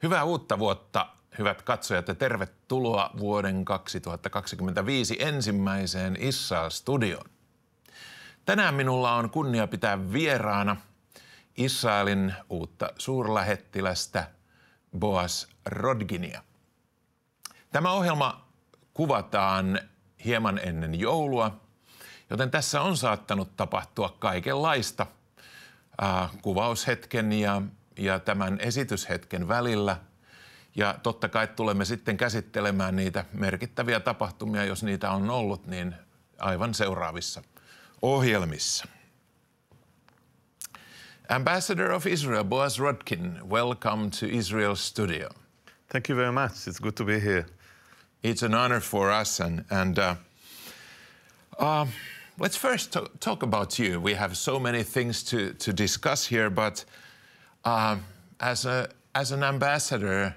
Hyvää uutta vuotta, hyvät katsojat, ja tervetuloa vuoden 2025 ensimmäiseen Israel-studioon. Tänään minulla on kunnia pitää vieraana Israelin uutta suurlähettilästä Boaz Rodkinia. Tämä ohjelma kuvataan hieman ennen joulua, joten tässä on saattanut tapahtua kaikenlaista kuvaushetken ja tämän esityshetken välillä. Ja totta kai tulemme sitten käsittelemään niitä merkittäviä tapahtumia, jos niitä on ollut, niin aivan seuraavissa ohjelmissa. Ambassador of Israel, Boaz Rodkin, welcome to Israel studio. Thank you very much. It's good to be here. It's an honor for us, and let's first talk about you. We have so many things to discuss here, but as an ambassador,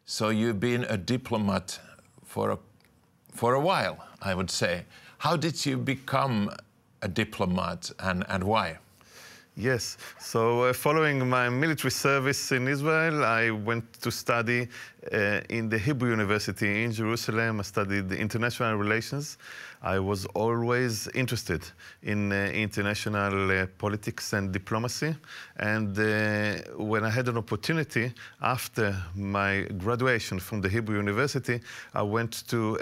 so you've been a diplomat for a while, I would say. How did you become a diplomat, and why? Yes, so following my military service in Israel, I went to study in the Hebrew University in Jerusalem. I studied international relations. I was always interested in international politics and diplomacy. And when I had an opportunity after my graduation from the Hebrew University, I went to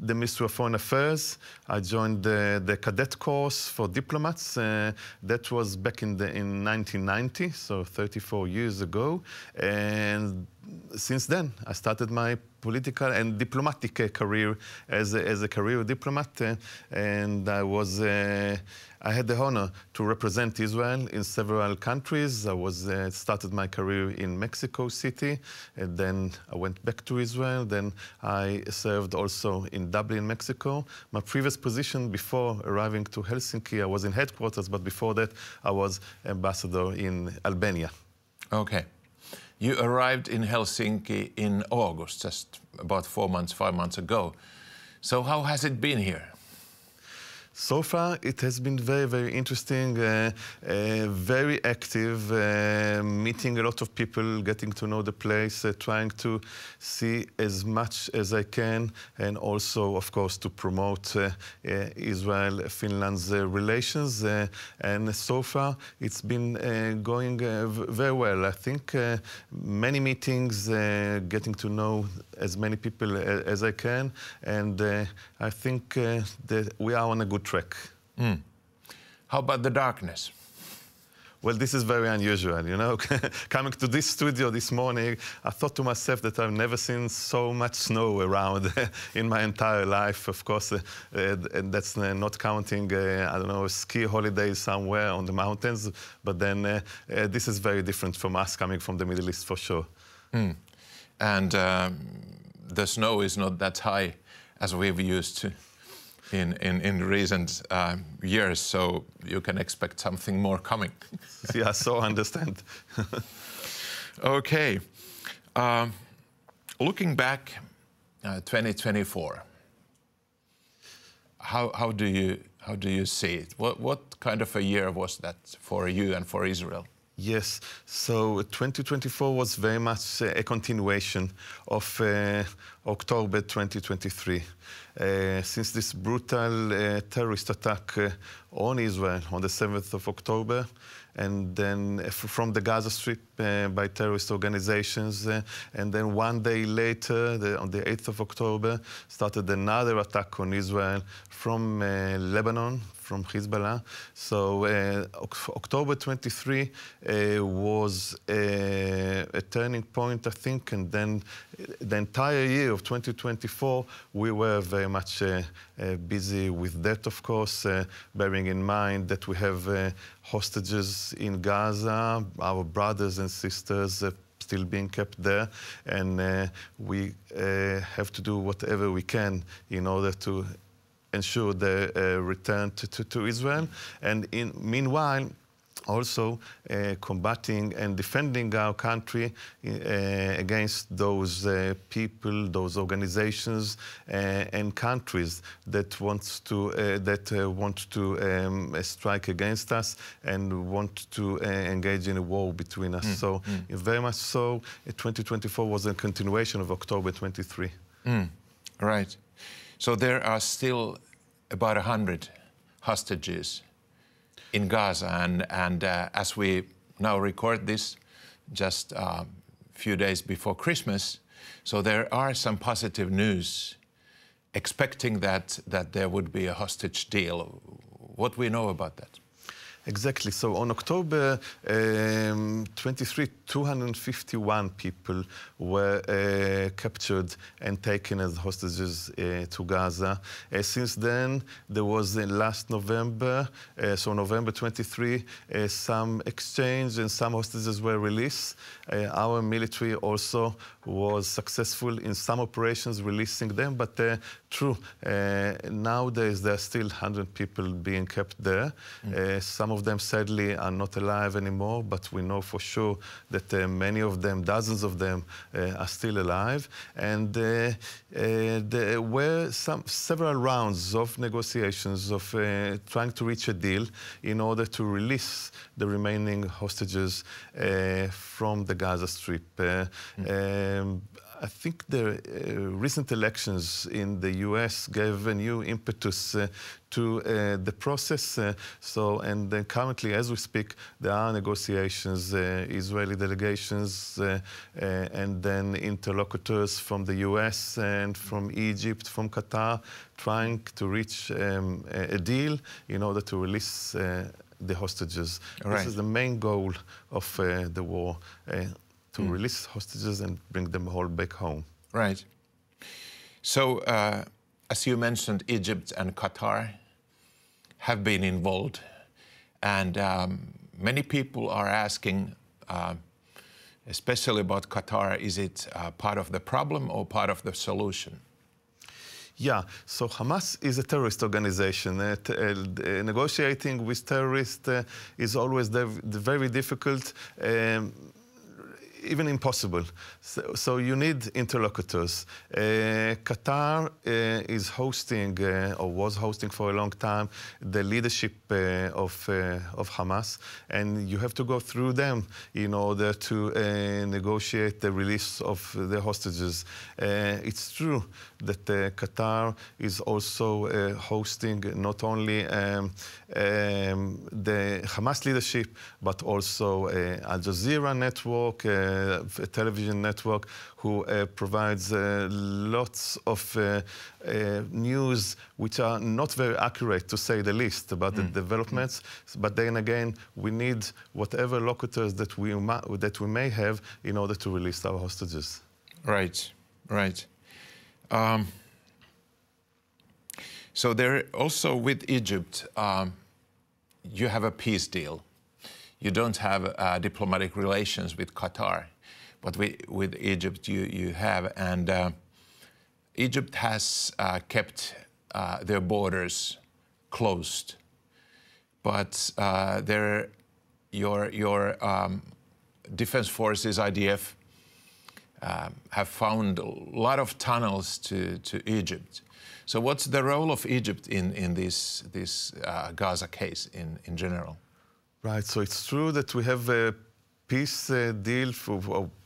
the Ministry of Foreign Affairs. I joined the cadet course for diplomats. That was back in 1990, so 34 years ago. And since then, I started my political and diplomatic career as a career diplomat, and I had the honor to represent Israel in several countries. I started my career in Mexico City, and then I went back to Israel. Then I served also in Dublin, Mexico. My previous position before arriving to Helsinki, I was in headquarters, but before that, I was ambassador in Albania. Okay. You arrived in Helsinki in August, just about 5 months ago. So how has it been here? So far, it has been very, very interesting, very active, meeting a lot of people, getting to know the place, trying to see as much as I can, and also, of course, to promote Israel-Finland's relations. And so far, it's been going very well. I think many meetings, getting to know as many people as I can, and I think that we are on a good track. How about the darkness? Well, this is very unusual, you know. Coming to this studio this morning, I thought to myself that I've never seen so much snow around in my entire life. Of course, and that's not counting, I don't know, ski holidays somewhere on the mountains. But then this is very different from us coming from the Middle East, for sure. And the snow is not that high as we've used to in recent years, so you can expect something more coming. Yeah, so understand. Okay. Looking back, 2024, how do you see it? What kind of a year was that for you and for Israel? Yes, so 2024 was very much a continuation of October 2023. Since this brutal terrorist attack on Israel on the 7th of October, and then from the Gaza Strip by terrorist organizations, and then one day later, on the 8th of October, started another attack on Israel from Lebanon, from Hezbollah. So October 23 was a turning point, I think, and then the entire year of 2024, we were very much busy with that, of course, bearing in mind that we have hostages in Gaza, our brothers and sisters still being kept there, and we have to do whatever we can in order to ensure the return to Israel. And meanwhile, also combating and defending our country against those people, those organizations and countries that want to strike against us and want to engage in a war between us. So very much so, 2024 was a continuation of October 23. Right. So there are still about 100 hostages in Gaza, and as we now record this, just a few days before Christmas, so there are some positive news, expecting that there would be a hostage deal. What we know about that? Exactly. So on October 23, 251 people were captured and taken as hostages to Gaza. Since then, there was last November, so November 23, some exchange and some hostages were released. Our military also was successful in some operations releasing them, but true, nowadays there are still 100 people being kept there. Some of them sadly are not alive anymore, but we know for sure that many of them, dozens of them, are still alive. And there were several rounds of negotiations of trying to reach a deal in order to release the remaining hostages from the Gaza Strip. I think the recent elections in the US gave a new impetus to the process. And currently, as we speak, there are negotiations, Israeli delegations, and then interlocutors from the US and from Egypt, from Qatar, trying to reach a deal in order to release the hostages. Right. This is the main goal of the war. To release hostages and bring them all back home. Right. So, as you mentioned, Egypt and Qatar have been involved, and many people are asking, especially about Qatar, is it part of the problem or part of the solution? Yeah, so Hamas is a terrorist organization. Negotiating with terrorists is always very difficult. Even impossible. So you need interlocutors. Qatar is hosting, or was hosting for a long time, the leadership of Hamas, and you have to go through them in order to negotiate the release of the hostages. It's true that Qatar is also hosting not only the Hamas leadership, but also Al Jazeera network, a television network who provides lots of news which are not very accurate, to say the least, about the developments. But then again, we need whatever locutors that we may have in order to release our hostages. Right, right. So there also with Egypt, you have a peace deal. You don't have diplomatic relations with Qatar, but with Egypt you have. And Egypt has kept their borders closed, but your defense forces, IDF, have found a lot of tunnels to Egypt. So what's the role of Egypt in this Gaza case in general? Right, so it's true that we have a peace deal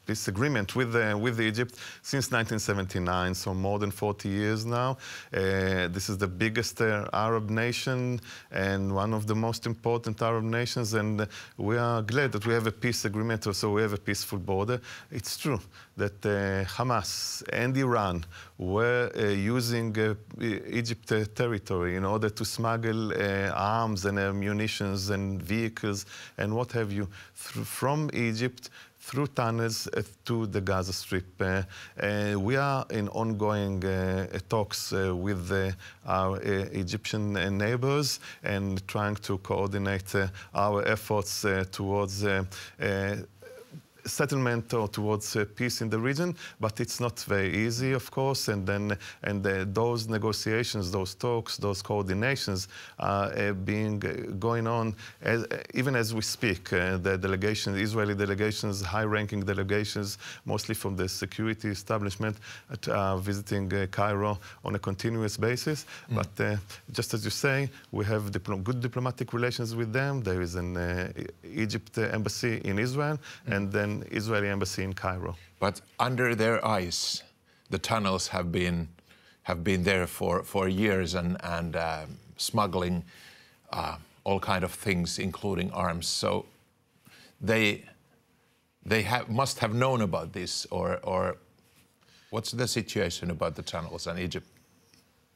peace agreement with Egypt since 1979, so more than 40 years now. This is the biggest Arab nation and one of the most important Arab nations, and we are glad that we have a peace agreement, so we have a peaceful border. It's true that Hamas and Iran were using Egypt territory in order to smuggle arms and munitions and vehicles and what have you from Egypt through tunnels to the Gaza Strip. We are in ongoing talks with our Egyptian neighbors and trying to coordinate our efforts towards settlement or towards peace in the region, but it's not very easy, of course. And then those negotiations, those talks, those coordinations are going on even as we speak. The delegations, Israeli delegations, high-ranking delegations, mostly from the security establishment, are visiting Cairo on a continuous basis. But just as you say, we have good diplomatic relations with them. There is an Egypt embassy in Israel, and then Israeli embassy in Cairo. But under their eyes, the tunnels have been there for years and smuggling all kind of things, including arms. So they must have known about this, or what's the situation about the tunnels in Egypt?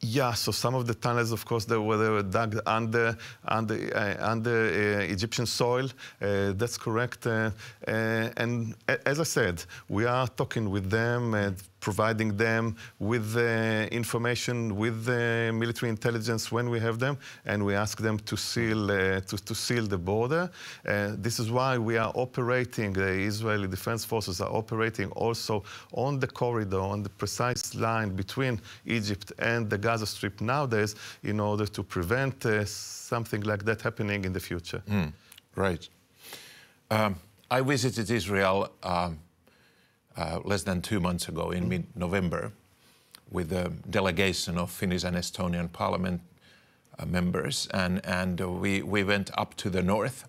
Yeah, so some of the tunnels, of course, they were dug under Egyptian soil. That's correct. And as I said, we are talking with them and providing them with information, with military intelligence when we have them, and we ask them to seal the border. This is why we are operating. The Israeli Defense Forces are operating also on the corridor, on the precise line between Egypt and the Gaza Strip nowadays, in order to prevent something like that happening in the future. Right. I visited Israel less than 2 months ago, in mid-November, with a delegation of Finnish and Estonian parliament members, and we went up to the north,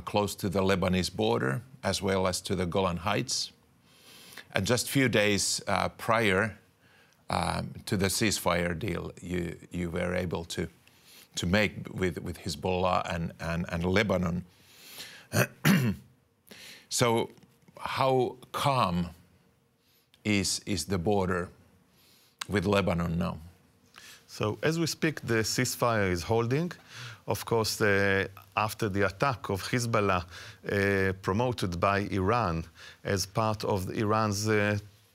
close to the Lebanese border, as well as to the Golan Heights. And just few days prior to the ceasefire deal, you were able to make with Hezbollah and Lebanon. So how calm is the border with Lebanon now? So as we speak, the ceasefire is holding. Of course, after the attack of Hezbollah promoted by Iran as part of Iran's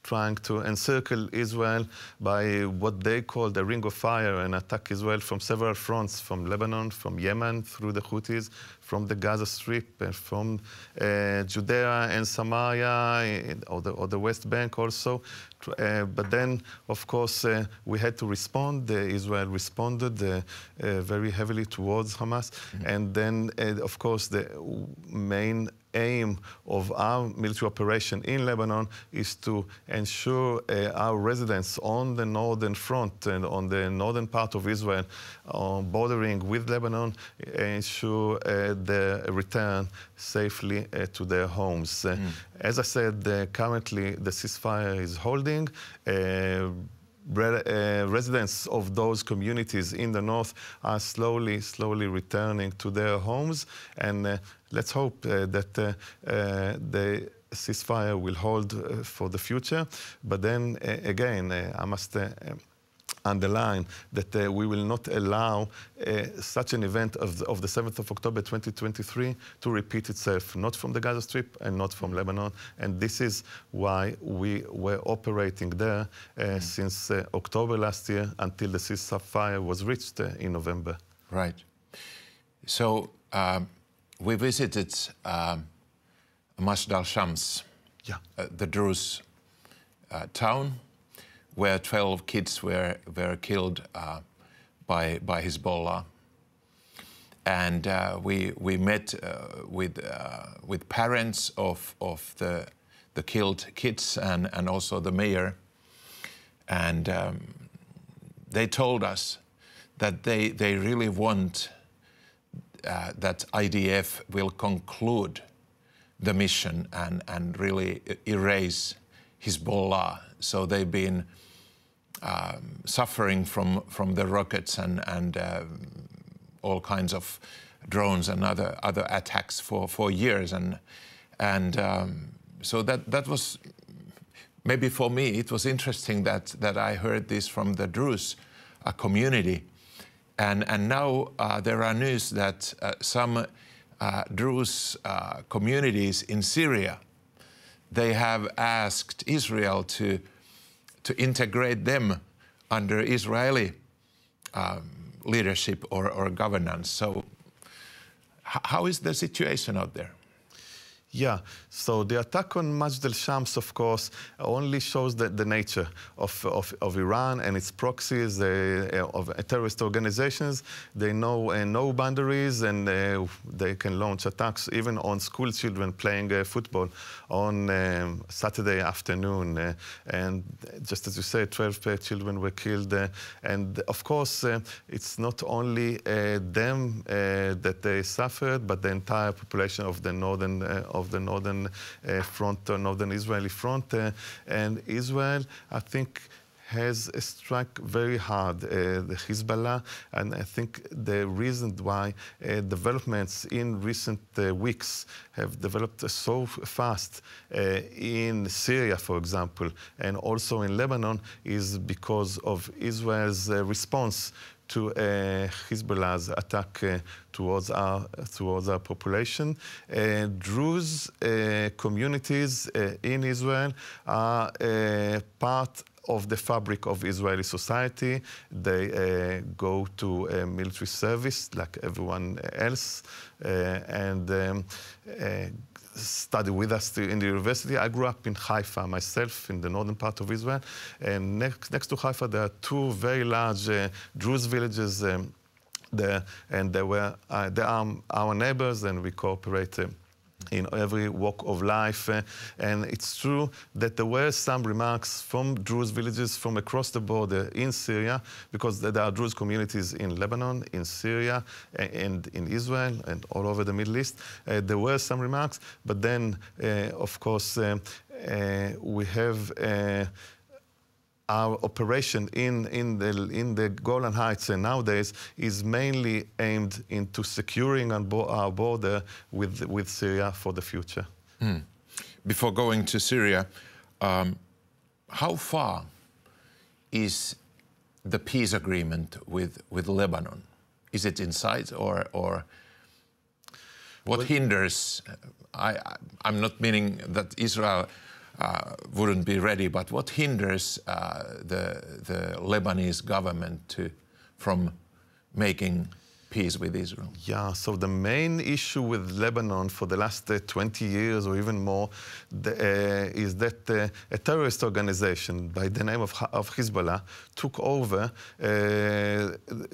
trying to encircle Israel by what they call the Ring of Fire and attack Israel from several fronts, from Lebanon, from Yemen, through the Houthis, from the Gaza Strip, from Judea and Samaria, or the West Bank also. But then, of course, we had to respond. Israel responded very heavily towards Hamas. And then, of course, the main aim of our military operation in Lebanon is to ensure our residents on the northern front and on the northern part of Israel, bordering with Lebanon, ensure the return safely to their homes. As I said, currently the ceasefire is holding. Residents of those communities in the north are slowly returning to their homes, and let's hope that the ceasefire will hold for the future. But then again, I must underline that we will not allow such an event of the 7th of October 2023 to repeat itself, not from the Gaza Strip and not from Lebanon. And this is why we were operating there since October last year until the ceasefire was reached in November. Right. So we visited Masjid al-Shams, the Druze town, where 12 kids were killed by Hezbollah, and we met with parents of the killed kids and also the mayor, and they told us that they really want that IDF will conclude the mission and really erase Hezbollah. So they've been suffering from the rockets and all kinds of drones and other attacks for years, and so that was, maybe for me it was interesting that I heard this from the Druze community, and now there are news that some Druze communities in Syria, they have asked Israel to integrate them under Israeli leadership or governance. So how is the situation out there? Yeah, so the attack on Majd al-Shams, of course, only shows the nature of Iran and its proxies, of terrorist organizations. They know no boundaries, and they can launch attacks even on school children playing football on Saturday afternoon. And just as you say, 12 children were killed. And of course, it's not only them that they suffered, but the entire population of the northern front, northern Israeli front. And Israel, I think, has struck very hard the Hezbollah, and I think the reason why developments in recent weeks have developed so fast in Syria, for example, and also in Lebanon, is because of Israel's response to Hezbollah's attack towards our population. Druze communities in Israel are part of the fabric of Israeli society. They go to military service like everyone else, and study with us in the university. I grew up in Haifa myself, in the northern part of Israel, and next to Haifa there are two very large Druze villages there, and they are our neighbors, and we cooperate in every walk of life. And it's true that there were some remarks from Druze villages from across the border in Syria, because there are Druze communities in Lebanon, in Syria, and in Israel, and all over the Middle East. There were some remarks, but then, of course, we have our operation in the Golan Heights nowadays is mainly aimed into securing our border with Syria for the future. Before going to Syria, how far is the peace agreement with Lebanon? Is it in sight, or what hinders? I'm not meaning that Israel wouldn't be ready, but what hinders the Lebanese government from making peace with Israel? Yeah, so the main issue with Lebanon for the last 20 years or even more is that a terrorist organization by the name of Hezbollah took over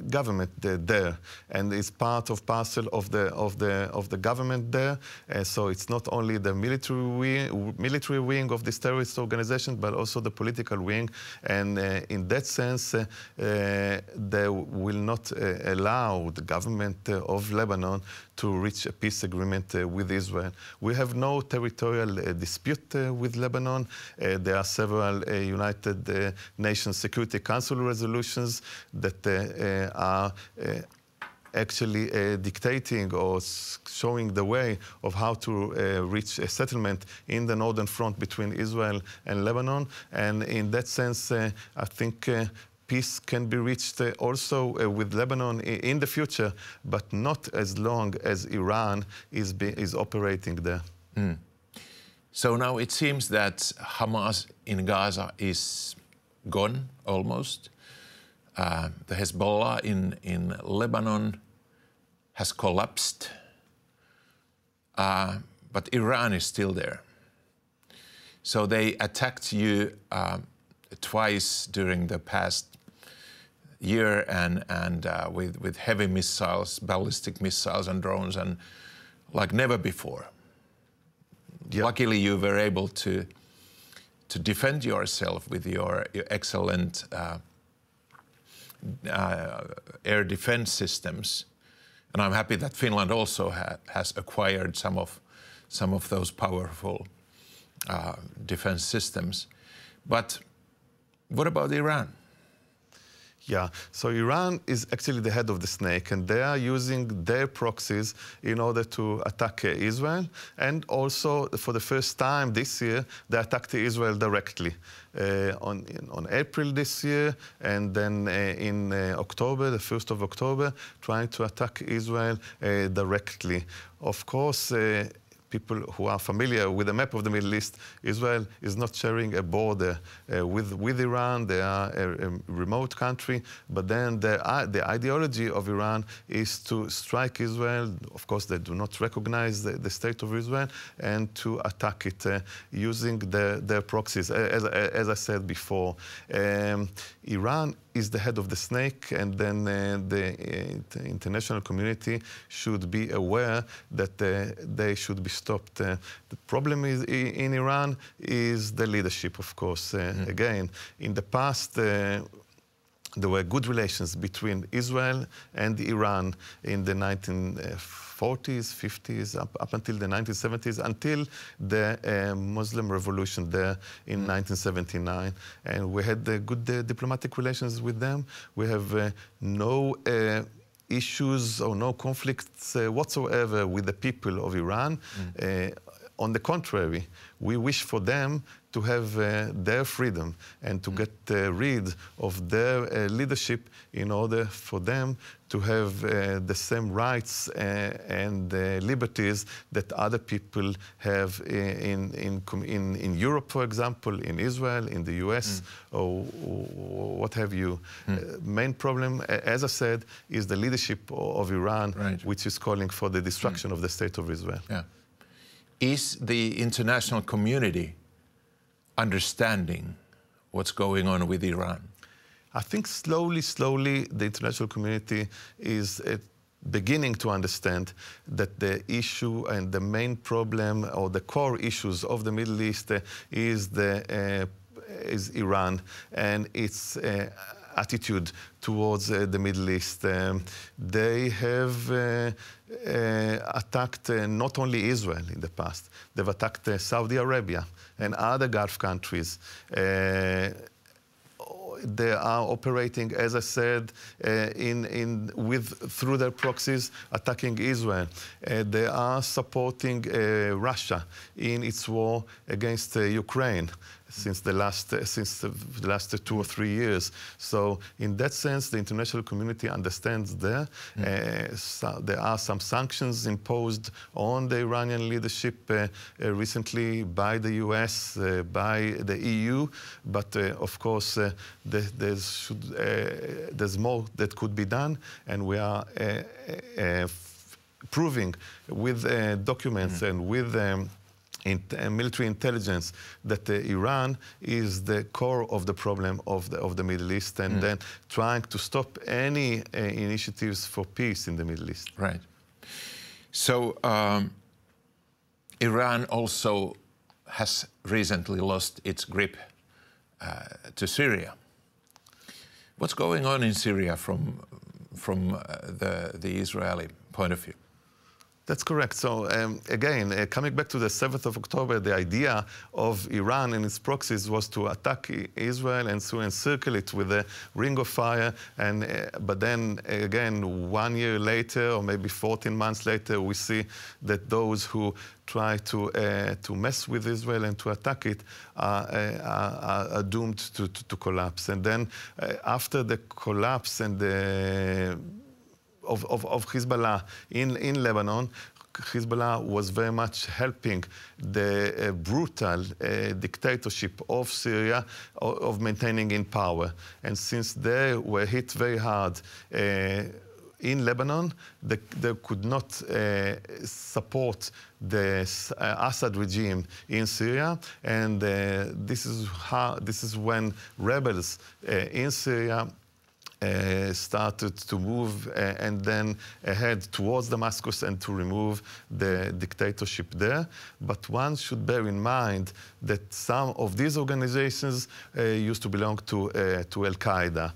government there, and is parcel of the government there. So it's not only the military wing of this terrorist organization, but also the political wing. And in that sense, they will not allow the government of Lebanon to reach a peace agreement with Israel. We have no territorial dispute with Lebanon. There are several United Nations Security Council resolutions that are actually dictating or showing the way of how to reach a settlement in the northern front between Israel and Lebanon. And in that sense, I think peace can be reached also with Lebanon in the future, but not as long as Iran is operating there. So now it seems that Hamas in Gaza is gone almost. The Hezbollah in Lebanon has collapsed, but Iran is still there. So they attacked you twice during the past year, and with heavy missiles, ballistic missiles and drones, and like never before. Yep. Luckily, you were able to defend yourself with your excellent air defense systems, and I'm happy that Finland also has acquired some of those powerful defense systems. But what about Iran? Yeah, so Iran is actually the head of the snake, and they are using their proxies in order to attack Israel. And also, for the first time this year, they attacked Israel directly on April this year, and then in October, the 1st of October, trying to attack Israel directly. Of course, people who are familiar with the map of the Middle East, Israel is not sharing a border with Iran. They are a remote country, but then the ideology of Iran is to strike Israel. Of course, they do not recognize the state of Israel, and to attack it using their proxies. As I said before, Iran is the head of the snake, and then the international community should be aware that they should be stopped. The problem is in Iran is the leadership, of course. Again, in the past, there were good relations between Israel and Iran in the 1940s, 50s, up until the 1970s, until the Muslim revolution there in 1979. And we had good diplomatic relations with them. We have no issues or no conflicts whatsoever with the people of Iran. On the contrary, we wish for them to have their freedom and to get rid of their leadership in order for them to have the same rights and liberties that other people have in Europe, for example, in Israel, in the US, or what have you. Main problem, as I said, is the leadership of Iran, which is calling for the destruction of the state of Israel. Yeah. Is the international community understanding what's going on with Iran? I think slowly, the international community is beginning to understand that the issue and the main problem or the core issues of the Middle East is Iran and its attitude towards the Middle East. They have attacked not only Israel in the past, they've attacked Saudi Arabia and other Gulf countries. They are operating, as I said, through their proxies, attacking Israel. They are supporting Russia in its war against Ukraine since the last 2 or 3 years. So in that sense, the international community understands there. There are some sanctions imposed on the Iranian leadership recently by the US, by the EU, but of course there's more that could be done, and we are proving with documents and with military intelligence that Iran is the core of the problem of the Middle East, and then trying to stop any initiatives for peace in the Middle East. Right. So Iran also has recently lost its grip to Syria. What's going on in Syria from the Israeli point of view? That's correct. So again, coming back to the 7th of October, the idea of Iran and its proxies was to attack Israel and to encircle it with a ring of fire. But then again, 1 year later, or maybe 14 months later, we see that those who try to mess with Israel and to attack it are doomed to collapse. And then after the collapse and of Hezbollah in Lebanon, Hezbollah was very much helping the brutal dictatorship of Syria of maintaining in power. And since they were hit very hard in Lebanon, they could not support the Assad regime in Syria, and this is when rebels in Syria started to move and then head towards Damascus and to remove the dictatorship there. But one should bear in mind that some of these organizations used to belong to Al-Qaeda.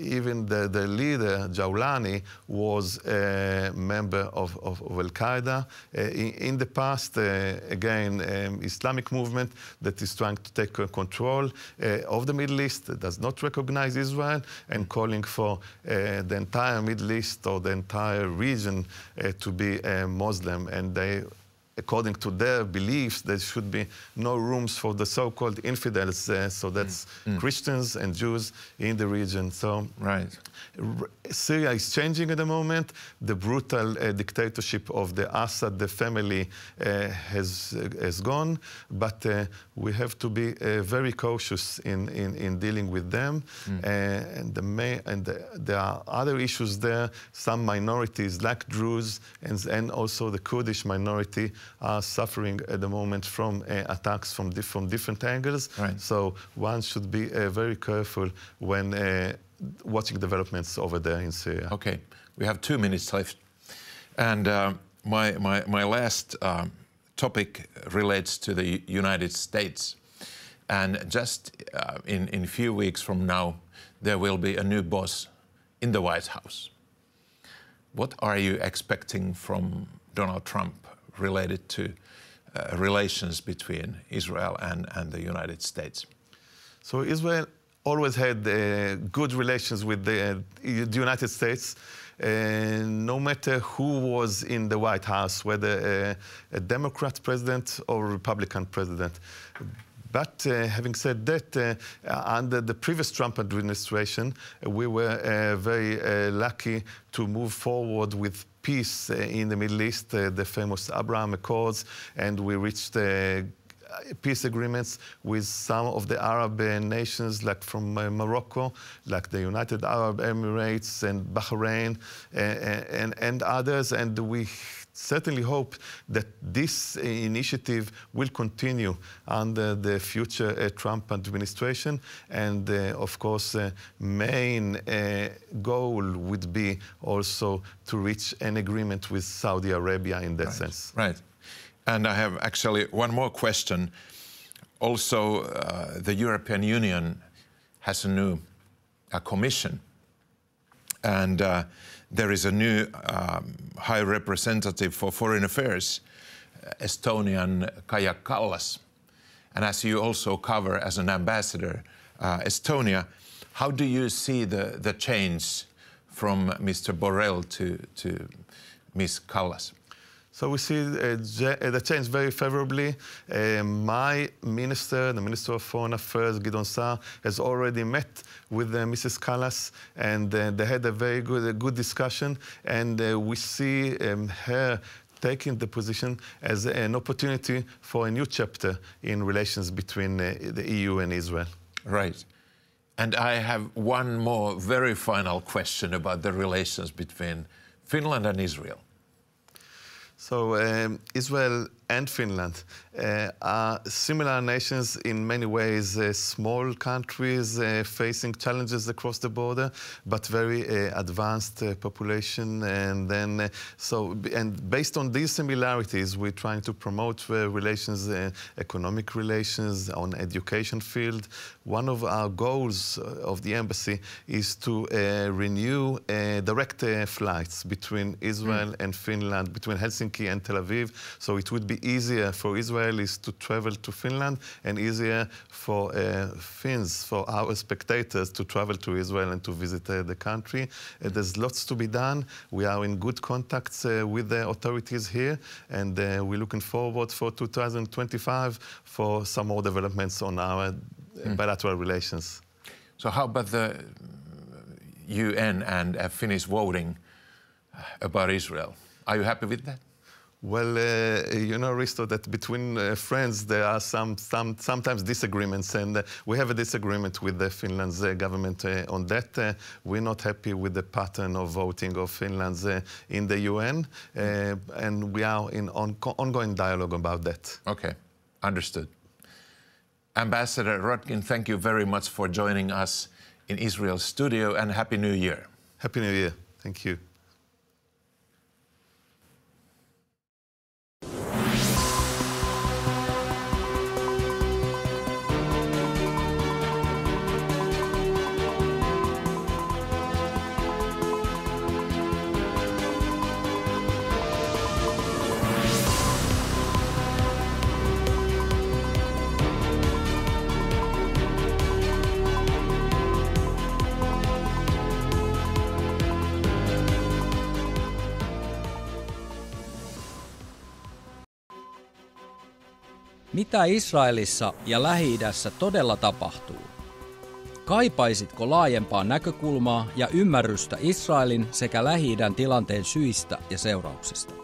Even the leader, Jawlani, was a member of Al-Qaeda. In the past, again, Islamic movement that is trying to take control of the Middle East, does not recognize Israel, and calling for the entire Middle East or the entire region to be Muslim. And they according to their beliefs, there should be no rooms for the so-called infidels, so that's Christians and Jews in the region. So Right. Syria is changing at the moment. The brutal dictatorship of the Assad, the family, has gone, but we have to be very cautious in dealing with them. And there are other issues there. Some minorities, like Druze and also the Kurdish minority, are suffering at the moment from attacks from different angles. Right. So one should be very careful when watching developments over there in Syria. Okay, we have 2 minutes left. And my last topic relates to the United States. And just in a few weeks from now, there will be a new boss in the White House. What are you expecting from Donald Trump related to relations between Israel and the United States? So Israel always had good relations with the United States, no matter who was in the White House, whether a Democrat president or a Republican president. But having said that, under the previous Trump administration, we were very lucky to move forward with peace in the Middle East, the famous Abraham Accords, and we reached peace agreements with some of the Arab nations, like from Morocco, like the United Arab Emirates and Bahrain, and others. And we certainly hope that this initiative will continue under the future Trump administration. And of course, main goal would be also to reach an agreement with Saudi Arabia in that sense. Right. And I have actually one more question. Also, the European Union has a new commission, and there is a new High Representative for Foreign Affairs, Estonian Kaja Kallas. And as you also cover as an ambassador Estonia, how do you see the change from Mr. Borrell to Ms. Kallas? So we see the change very favorably. My minister, the Minister of Foreign Affairs, Gideon Saar, has already met with Mrs. Kallas, and they had a very good discussion. And we see her taking the position as an opportunity for a new chapter in relations between the EU and Israel. Right. And I have one more very final question about the relations between Finland and Israel. So Israel and Finland are similar nations in many ways, small countries facing challenges across the border, but very advanced population. And then, and based on these similarities, we're trying to promote relations, economic relations, on education field. One of our goals of the embassy is to renew direct flights between Israel and Finland, between Helsinki and Tel Aviv, so it would be easier for Israelis to travel to Finland and easier for Finns, for our spectators, to travel to Israel and to visit the country. There's lots to be done. We are in good contacts with the authorities here, and we're looking forward for 2025 for some more developments on our bilateral relations. So how about the UN and Finnish voting about Israel? Are you happy with that? Well, you know, Risto, that between friends there are sometimes disagreements, and we have a disagreement with the Finland's government on that. We're not happy with the pattern of voting of Finland's in the UN, and we are in ongoing dialogue about that. Okay, understood. Ambassador Rodkin, thank you very much for joining us in Israel's studio, and Happy New Year. Happy New Year. Thank you. Mitä Israelissa ja Lähi-idässä todella tapahtuu? Kaipaisitko laajempaa näkökulmaa ja ymmärrystä Israelin sekä Lähi-idän tilanteen syistä ja seurauksista?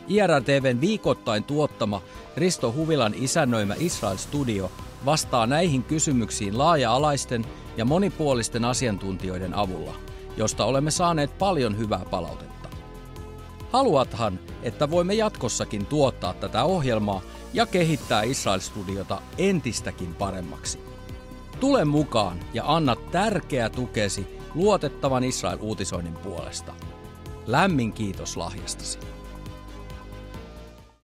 IRR-TVn viikoittain tuottama Risto Huvilan isännöimä Israel-studio vastaa näihin kysymyksiin laaja-alaisten ja monipuolisten asiantuntijoiden avulla, josta olemme saaneet paljon hyvää palautetta. Haluathan, että voimme jatkossakin tuottaa tätä ohjelmaa ja kehittää Israel-studiota entistäkin paremmaksi. Tule mukaan ja anna tärkeä tukesi luotettavan Israel-uutisoinnin puolesta. Lämmin kiitos lahjastasi.